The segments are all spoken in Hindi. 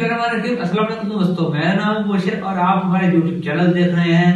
अस्सलाम वालेकुम दोस्तों, मेरा नाम है मुबशर और आप हमारे YouTube चैनल देख रहे हैं।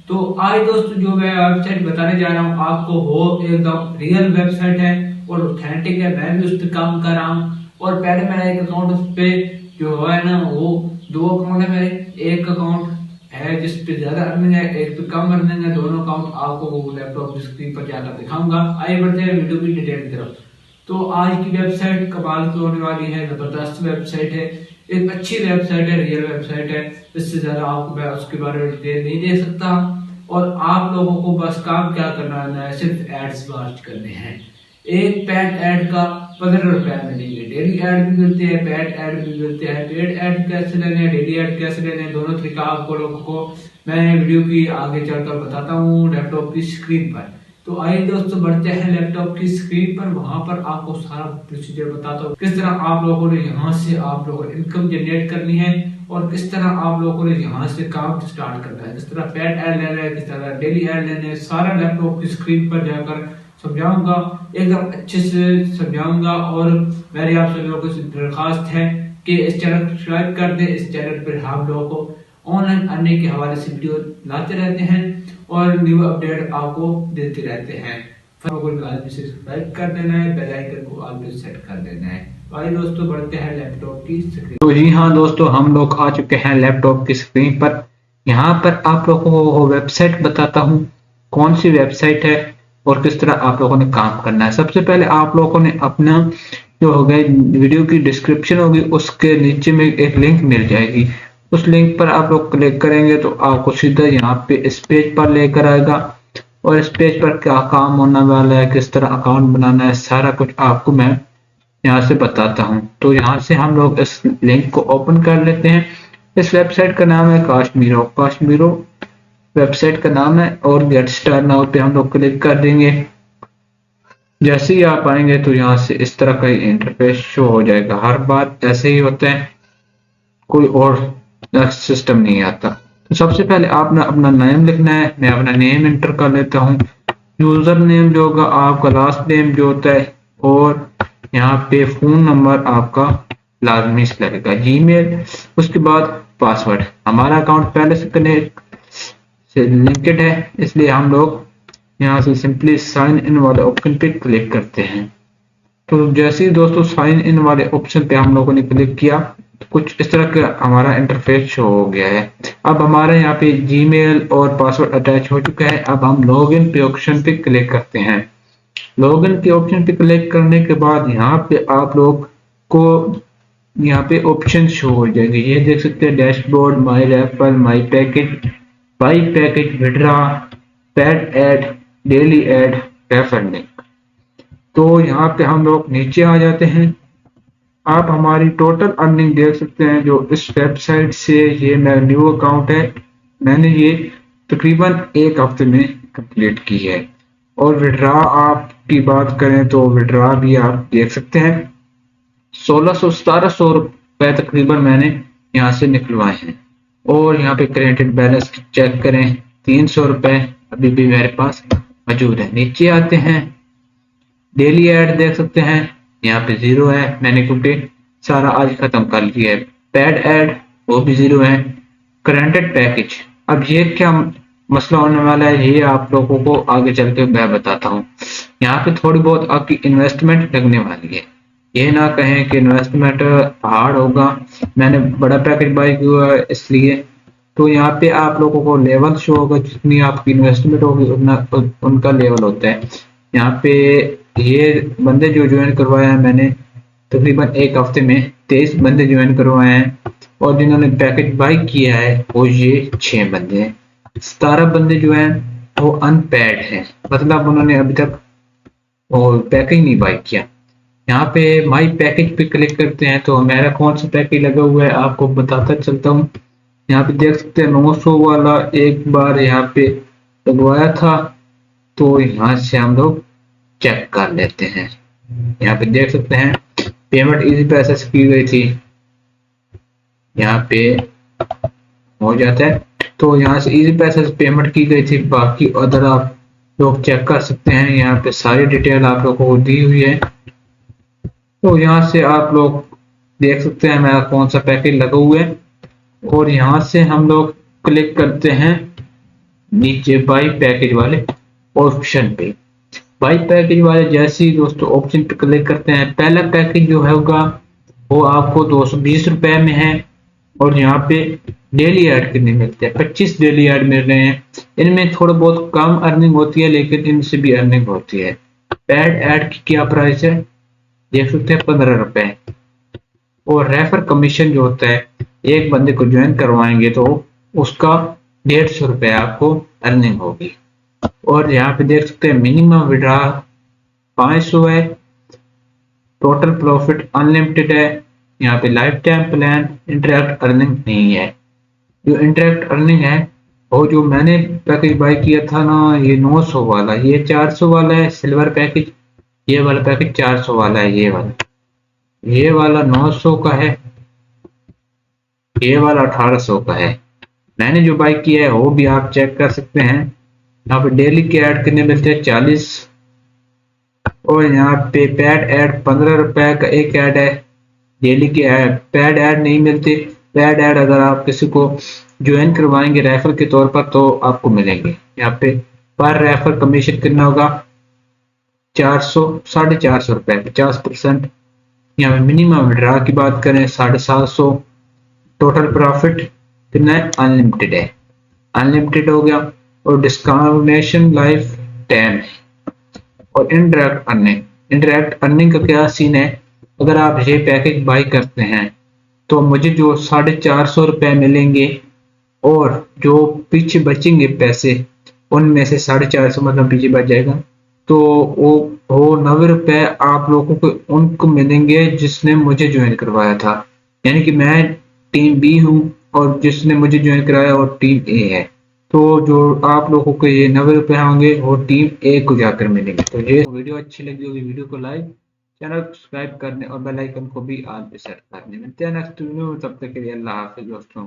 तो आज दोस्तों जो मैं वेबसाइट बताने जा रहा हूँ आपको वो एकदम रियल वेबसाइट है और ऑथेंटिक है। मैं भी उस पर काम कर रहा हूँ और पहले मेरा एक अकाउंट उस पे जो है ना वो दो अकाउंट है मेरे। एक अकाउंट है जिस पे ज्यादा अर्निंग है, एक पे कम अर्निंग है। दोनों अकाउंट आपको वो लैपटॉप की स्क्रीन पर जाकर दिखाऊंगा। आइए बढ़ते हैं वीडियो की डिटेल की तरफ। तो आज की वेबसाइट कमाल की होने वाली है, जबरदस्त वेबसाइट है, एक अच्छी वेबसाइट है, रियल वेबसाइट है। इससे ज्यादा आपको मैं उसके बारे में डिटेल नहीं दे सकता। और आप लोगों को बस काम क्या करना है, सिर्फ एड्स वॉच करने हैं। एक पैड ऐड का 15 रुपए मिलेंगे। डेली ऐड भी मिलते हैं, पैड ऐड भी मिलते हैं। पेड ऐड कैसे लेने हैं, डेली ऐड कैसे लेने हैं, दोनों तरीका आपको लोगों को मैं वीडियो की आगे चलकर बताता हूँ लैपटॉप की स्क्रीन पर। तो आइए दोस्तों बढ़ते हैं लैपटॉप की स्क्रीन पर। वहां पर आपको सारा प्रोसीजर बताता हूँ, किस तरह आप लोगों ने यहाँ से आप लोगों को इनकम जनरेट करनी है और किस तरह आप लोगों ने यहाँ से काम स्टार्ट करना है। किस तरह पैड ऐड लेना है, किस तरह डेली ऐड लेना है, सारा लैपटॉप की स्क्रीन पर जाकर समझाऊंगा, एकदम अच्छे से समझाऊंगा। और मेरी आप सभी लोगों से दरखास्त है कि इस चैनल को सब्सक्राइब कर दें। इस चैनल पर हम लोगों को ऑनलाइन अर्निंग के हवाले से वीडियो लाते रहते हैं और न्यू अपडेट आपको देते रहते हैं। सब्सक्राइब कर देना है, बेल आइकन को ऑल पे सेट कर देना है। आइए दोस्तों बढ़ते हैं लैपटॉप की स्क्रीन। तो जी हाँ दोस्तों, हम लोग आ चुके हैं लैपटॉप की स्क्रीन पर। यहाँ पर आप लोगों को वेबसाइट बताता हूँ, कौन सी वेबसाइट है और किस तरह आप लोगों ने काम करना है। सबसे पहले आप लोगों ने अपना जो होगा वीडियो की डिस्क्रिप्शन होगी उसके नीचे में एक लिंक मिल जाएगी। उस लिंक पर आप लोग क्लिक करेंगे तो आपको सीधा यहाँ पे इस पेज पर लेकर आएगा और इस पेज पर क्या काम होने वाला है, किस तरह अकाउंट बनाना है, सारा कुछ आपको मैं यहाँ से बताता हूँ। तो यहाँ से हम लोग इस लिंक को ओपन कर लेते हैं। इस वेबसाइट का नाम है काश्मीरो वेबसाइट का नाम है और गेट स्टार्ट नाउ पे हम लोग क्लिक कर देंगे। जैसे ही आप आएंगे तो यहाँ से इस तरह का इंटरफेस शो हो जाएगा। हर बार ऐसे ही होता है, कोई और सिस्टम नहीं आता। तो सबसे पहले आपने अपना नेम लिखना है। मैं अपना नेम एंटर कर लेता हूँ। यूजर नेम जो होगा आपका लास्ट नेम जो होता है और यहाँ पे फोन नंबर आपका लाजमी से लगेगा, जीमेल, उसके बाद पासवर्ड। हमारा अकाउंट पहले से कनेक्ट से लिंक्ड है, इसलिए हम लोग यहाँ से सिंपली साइन इन वाले ऑप्शन पे क्लिक करते हैं। तो जैसे ही दोस्तों साइन इन वाले ऑप्शन पे हम लोगों ने क्लिक किया तो कुछ इस तरह का हमारा इंटरफेस शो हो गया है। अब हमारे यहाँ पे जीमेल और पासवर्ड अटैच हो चुका है। अब हम लॉगिन पे ऑप्शन पे क्लिक करते हैं। लॉगिन के ऑप्शन पे क्लिक करने के बाद यहाँ पे आप लोग को यहाँ पे ऑप्शन शो हो जाएंगे। ये देख सकते हैं dashboard, my refer, my package, by package, withdraw, pad add, daily add, refer link. तो यहाँ पे हम लोग नीचे आ जाते हैं। आप हमारी टोटल अर्निंग देख सकते हैं जो इस वेबसाइट से, ये मेरा न्यू अकाउंट है, मैंने ये तकरीबन एक हफ्ते में कंप्लीट की है। और विड्रा आप की बात करें तो विड्रा भी आप देख सकते हैं 1600-1700 रुपए तकरीबन मैंने यहाँ से निकलवाए हैं। और यहाँ पे क्रेडिट बैलेंस चेक करें, 300 रुपए अभी भी मेरे पास मौजूद है। नीचे आते हैं, डेली ऐड देख सकते हैं, यहाँ पे 0 है, मैंने क्योंकि सारा आज खत्म कर लिया है। पैड ऐड वो भी 0 है। करंटेड पैकेज, अब ये क्या मसला होने वाला है ये आप लोगों को आगे चल के मैं बताता हूँ। यहाँ पे थोड़ी बहुत आपकी इन्वेस्टमेंट लगने वाली है, ये ना कहें कि इन्वेस्टमेंट हार्ड होगा। मैंने बड़ा पैकेज बाय किया है इसलिए। तो यहाँ पे आप लोगों को लेवल शो होगा, जितनी आपकी इन्वेस्टमेंट होगी उतना उनका लेवल होता है। यहाँ पे ये बंदे जो ज्वाइन करवाया है मैंने तकरीबन एक हफ्ते में 23 बंदे ज्वाइन करवाए हैं और जिन्होंने पैकेज बाय किया है वो ये 6 बंदे हैं। 17 बंदे जो हैं वो अनपेड हैं, मतलब उन्होंने अभी तक वो पैकेज नहीं बाय किया। यहाँ पे माई पैकेज पे क्लिक करते हैं तो मेरा कौन सा पैकेज लगा हुआ है आपको बताता चलता हूँ। यहाँ पे देख सकते हैं 900 वाला एक बार यहाँ पे लगवाया था, तो यहाँ से हम लोग चेक कर लेते हैं। यहाँ पे देख सकते हैं पेमेंट इजी पैसे से की गई थी, यहाँ पे हो जाता है। तो यहाँ से इजी पैसे से पेमेंट की गई थी, बाकी अदर आप लोग चेक कर सकते हैं। यहाँ पे सारी डिटेल आप लोगों को दी हुई है। तो यहाँ से आप लोग देख सकते हैं हमारा कौन सा पैकेज लगा हुआ है। और यहाँ से हम लोग क्लिक करते हैं नीचे बाई पैकेज वाले ऑप्शन पे। बाई पैकेज वाले जैसे ही दोस्तों ऑप्शन पे क्लिक करते हैं, पहला पैकेज जो है होगा वो आपको 220 रुपए में है। और यहाँ पे डेली ऐड कितने मिलते हैं, 25 डेली ऐड मिल रहे हैं। इनमें थोड़ा बहुत कम अर्निंग होती है लेकिन इनसे भी अर्निंग होती है। पेड ऐड की क्या प्राइस है देख सकते हैं, 15 रुपए। और रेफर कमीशन जो होता है, एक बंदे को ज्वाइन करवाएंगे तो उसका 150 रुपए आपको अर्निंग होगी। और यहाँ पे देख सकते हैं मिनिमम विड्रा 500 है, टोटल प्रॉफिट अनलिमिटेड है। यहाँ पे life time plan, interact earning नहीं है। जो इंटरेक्ट अर्निंग है वो जो मैंने पैकेज बाय किया था ना, ये 900 वाला, ये 400 वाला है सिल्वर पैकेज। ये वाला पैकेज 400 वाला है, ये वाला 900 का है, ये वाला 1800 का है। मैंने जो बाय किया है वो भी आप चेक कर सकते हैं। यहाँ पे डेली के ऐड कितने मिलते हैं, 40। और यहाँ पे पैड ऐड 15 रुपए का एक ऐड है। डेली के ऐड पैड ऐड नहीं मिलते। पैड ऐड अगर आप किसी को ज्वाइन करवाएंगे रेफर के तौर पर तो आपको मिलेंगे। यहाँ पे पर रेफर कमीशन कितना होगा, 400, 450 रुपए, 50%। यहाँ पे मिनिमम विड्रा की बात करें 750। टोटल प्रॉफिट कितना है, अनलिमिटेड है, अनलिमिटेड हो गया। और डिस्काउंटेशन लाइफ टाइम। और इंडायरेक्ट अर्निंग का क्या सीन है, अगर आप ये पैकेज बाय करते हैं तो मुझे जो 450 रुपए मिलेंगे और जो पीछे बचेंगे पैसे उनमें से 450 मतलब पीछे बच जाएगा। तो वो 90 रुपए आप लोगों को उनको मिलेंगे जिसने मुझे ज्वाइन करवाया था। यानी कि मैं टीम बी हूँ और जिसने मुझे ज्वाइन कराया वो टीम ए है। तो जो आप लोगों को ये 90 रुपए होंगे वो टीम ए को जाकर मिलेंगे। तो ये वीडियो अच्छी लगी होगी, वीडियो को लाइक, चैनल सब्सक्राइब करने और बेल आइकन को भी ऑल पे सेट करने। मिलते हैं नेक्स्ट वीडियो में, तब तक के लिए अल्लाह हाफिज दोस्तों।